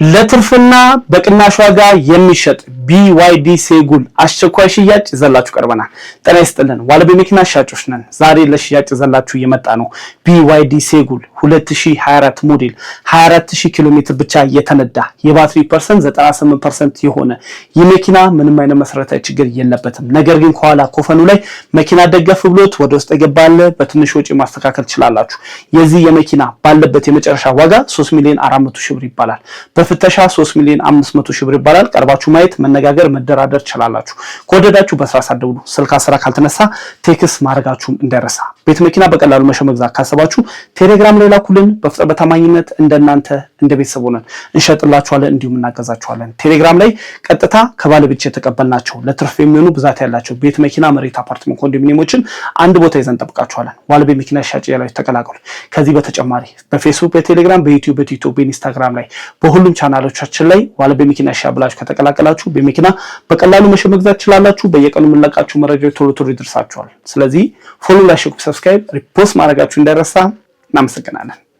ለትርፍና በቅናሽ ዋጋ የሚሸጥ BYD ሴጉል አስቸኳይ ሽያጭ ዘላችሁ ቀርበናል። ጤና ይስጥልን ዋለቤ መኪና ሻጮች ነን። ዛሬ ለሽያጭ ዘላችሁ እየመጣ ነው BYD ሴጉል 2024 ሞዴል 24000 ኪሎ ሜትር ብቻ የተነዳ የባትሪ ፐርሰንት 98% የሆነ የመኪና ምንም አይነት መሰረታዊ ችግር የለበትም። ነገር ግን ከኋላ ኮፈኑ ላይ መኪና ደገፍ ብሎት ወደ ውስጥ የገባለ በትንሽ ወጪ ማስተካከል ትችላላችሁ። የዚህ የመኪና ባለበት የመጨረሻ ዋጋ 3,400,000 ብር ይባላል። በፍተሻ 3,500,000 ብር ይባላል። ቀርባችሁ ማየት መነጋገር መደራደር ትችላላችሁ። ከወደዳችሁ በስራ ደውሉ። ስልክ አስራ ካልተነሳ ቴክስ ማድረጋችሁም እንዳይረሳ። ቤት መኪና በቀላሉ መሸመግዛት ካሰባችሁ ቴሌግራም ላይ ላኩልን። በፍጥነት በታማኝነት እንደናንተ እንደ ቤተሰብ ሆነን እንሸጥላችኋለን፣ እንዲሁም እናገዛችኋለን። ቴሌግራም ላይ ቀጥታ ከባለቤት የተቀበልናቸው ለትርፍ የሚሆኑ ብዛት ያላቸው ቤት መኪና፣ መሬት፣ አፓርትመንት፣ ኮንዶሚኒየሞችን አንድ ቦታ ይዘን እንጠብቃችኋለን። ዋለቤ መኪና ሻጭ ያላችሁ ተቀላቀሉ። ከዚህ በተጨማሪ በፌስቡክ፣ በቴሌግራም፣ በዩቲዩብ፣ በቲክቶክ፣ በኢንስታግራም ላይ በሁሉም ቻናሎቻችን ላይ ዋለቤ መኪና ሻብላችሁ ከተቀላቀላችሁ በመኪና በቀላሉ መሸመግዛት ትችላላችሁ። በየቀኑ የምንለቃችሁ መረጃዎች ቶሎ ቶሎ ይደርሳችኋል። ስለዚህ ፎሎ፣ ላይክ፣ ሰብስክራይብ፣ ሪፖስት ማድረጋችሁ እንዳይረሳ። እናመሰግናለን።